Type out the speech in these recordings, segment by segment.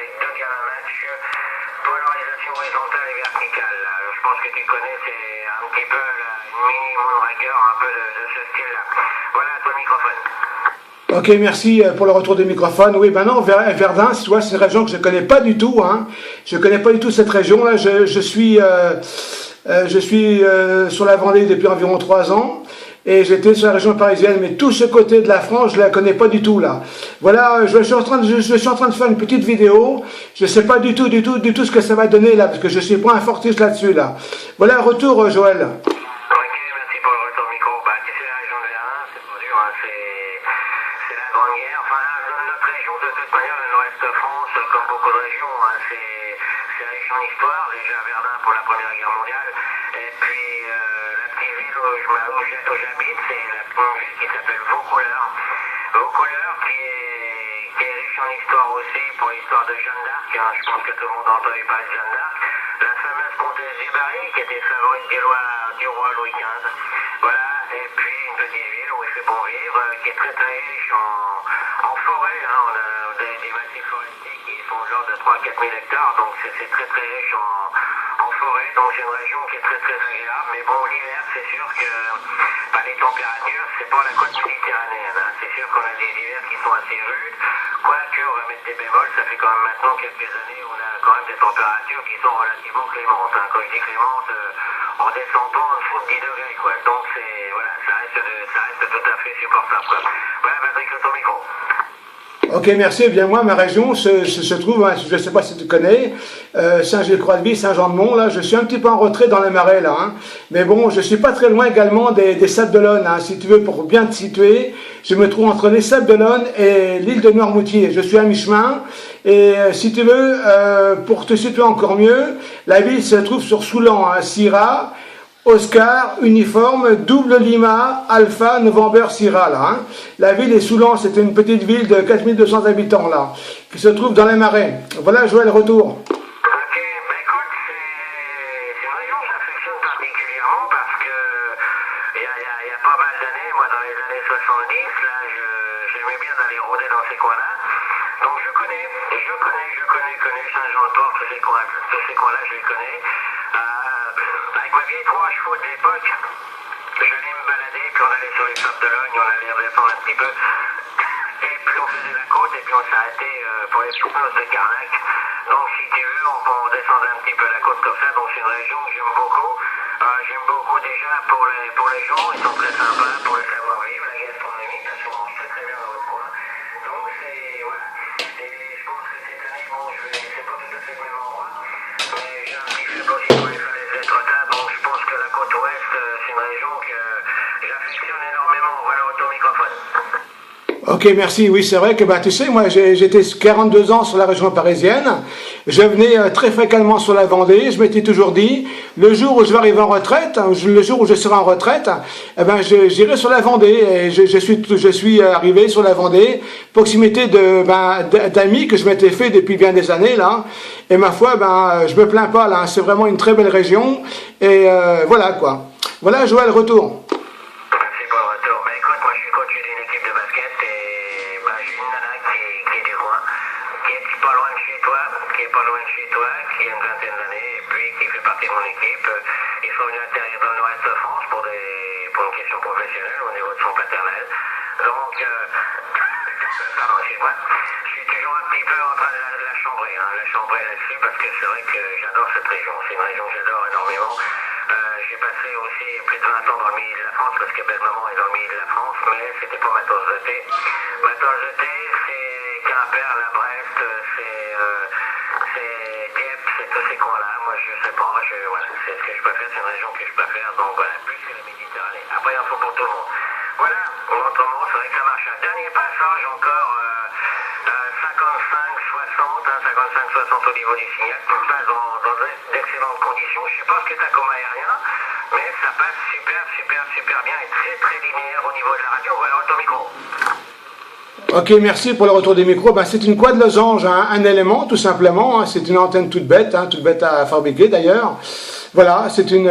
avec deux gamins match, polarisation horizontale et verticale. Là. Je pense que tu connais, c'est un petit peu une mini Moonraker, un peu de ce style-là. Voilà, ton microphone. Ok, merci pour le retour des microphones. Oui, ben non, Verdun, tu vois, c'est une région que je ne connais pas du tout. Hein. Je ne connais pas du tout cette région-là. Je suis sur la Vendée depuis environ 3 ans. Et j'étais sur la région parisienne, mais tout ce côté de la France, je ne la connais pas du tout là. Voilà, je suis en train de faire une petite vidéo. Je ne sais pas du tout ce que ça va donner là, parce que je suis pas un fortiche là-dessus là. Voilà, retour Joël. Ok, merci pour le retour micro. Bah, tu sais, la région de Verdun, c'est pas dur, hein, c'est la Grande Guerre. Enfin, notre région, de toute manière, le nord-est de France, comme beaucoup de régions, hein, c'est riche en histoire. Déjà Verdun pour la Première Guerre mondiale. Et puis, la petite ville où j'habite, c'est la petite ville qui s'appelle Vaucouleurs. Vaucouleurs qui est riche en histoire aussi, pour l'histoire de Jeanne d'Arc. Hein, je pense que tout le monde a entendu parler de Jeanne d'Arc. La fameuse comtesse du Barry, qui était favorite du roi Louis XV. Voilà, et puis une petite ville où il fait bon vivre, qui est très très riche en forêt. Hein. On a des massifs forestiers qui font genre de 3 à 4 000 hectares, donc c'est très très riche en forêt. Donc c'est une région qui est très très agréable. Mais bon, l'hiver, c'est sûr que les températures, c'est pas la côte méditerranéenne. Hein. C'est sûr qu'on a des hivers qui sont assez rudes. Quoique, on va mettre des bémols, ça fait quand même maintenant quelques années où on a quand même des températures qui sont relativement clémentes. Hein. Quand je dis clémentes, on descend pas en dessous de 10 degrés, quoi. Donc voilà, ça reste tout à fait supportable, quoi. Voilà, Patrick, ton micro. Ok, merci. Eh bien, moi, ma région se trouve, hein, je ne sais pas si tu connais, Saint-Gilles-Croix-de-Vie, Saint-Jean-de-Mont, là, je suis un petit peu en retrait dans les marais, là. Hein. Mais bon, je suis pas très loin également des Sables d'Olonne, hein. Si tu veux, pour bien te situer, je me trouve entre les Sables d'Olonne et l'île de Noirmoutier. Je suis à mi-chemin. Et si tu veux, pour te situer encore mieux, la ville se trouve sur Soulan, hein, Syrah, Oscar, uniforme, double Lima, Alpha, November, Sierra, là. Hein. La ville est Soulan, c'est une petite ville de 4200 habitants, là, qui se trouve dans les marais. Voilà, Joël, retour. Ok, bah écoute, c'est une région que j'affectionne particulièrement parce que il y a pas mal d'années, moi dans les années 70, là, j'aimais bien d'aller rôder dans ces coins-là. Donc je connais Saint-Jean-de-Port, tous ces coins-là, je les connais. Avec ma vieille 3 chevaux de l'époque, j'allais me balader, puis on allait sur les sables de Logne, on allait redescendre un petit peu, et puis on faisait la côte, et puis on s'arrêtait pour les petites noces de Carnac. Donc si tu veux, on descendait un petit peu la côte comme ça, donc c'est une région que j'aime beaucoup. J'aime beaucoup déjà pour les gens, ils sont très sympas, pour le savoir-vivre, la gastronomie, parce qu'on mange très très bien dans votre coin. Donc voilà, et je pense que cette année, bon, c'est pas tout à fait le même endroit, mais j'ai un petit faible aussi pour les falaises d'Étretat, donc je pense que la côte ouest, c'est une région que j'affectionne énormément. Voilà, au microphone. Ok, merci. Oui, c'est vrai que, bah, tu sais, moi, j'étais 42 ans sur la région parisienne. Je venais très fréquemment sur la Vendée. Je m'étais toujours dit, le jour où je vais arriver en retraite, le jour où je serai en retraite, eh ben, j'irai sur la Vendée. Et je suis arrivé sur la Vendée, proximité d'amis que je m'étais fait depuis bien des années, là. Et ma foi, ben, je me plains pas, là. C'est vraiment une très belle région. Et voilà, quoi. Voilà, Joël, retour. Parce que c'est vrai que j'adore cette région, c'est une région que j'adore énormément. J'ai passé aussi plus de 20 ans dans le milieu de la France, parce que belle-maman est dans le milieu de la France, mais c'était pas ma tasse de thé. Ma tasse de thé, c'est Quimper, la Brest, c'est Dieppe, c'est tous ces coins-là. Moi, je sais pas, voilà, c'est ce que je préfère, c'est une région que je préfère, donc voilà, plus que la Méditerranée. Après, il en faut pour tout le monde. Voilà, autrement, c'est vrai que ça marche. Un dernier passage encore, 55-60 au niveau du signal, tout ça dans d'excellentes conditions. Je sais pas ce que tu as comme aérien, mais ça passe super bien et très linéaire au niveau de la radio. Alors, ton micro. Ok, merci pour le retour des micros. Ben, c'est une quad losange, hein, un élément tout simplement. Hein, c'est une antenne toute bête à fabriquer d'ailleurs. Voilà, c'est une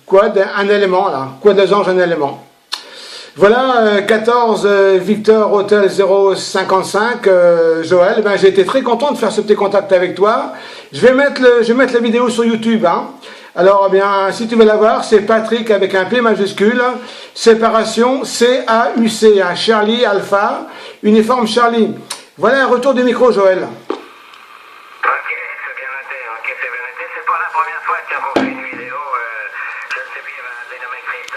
quad, un élément là. Quad losange, un élément. Voilà, 14 Victor Hotel 055, Joël, ben, j'ai été très content de faire ce petit contact avec toi. Je vais mettre la vidéo sur YouTube. Hein. Alors, eh bien, si tu veux la voir, c'est Patrick avec un P majuscule, séparation CAUC, hein, Charlie Alpha, uniforme Charlie. Voilà un retour du micro, Joël. Ok, c'est bien noté, ok, c'est bien noté. C'est pas la première fois qu'on fait une vidéo, je ne sais plus, il y avait un dénommé Christophe.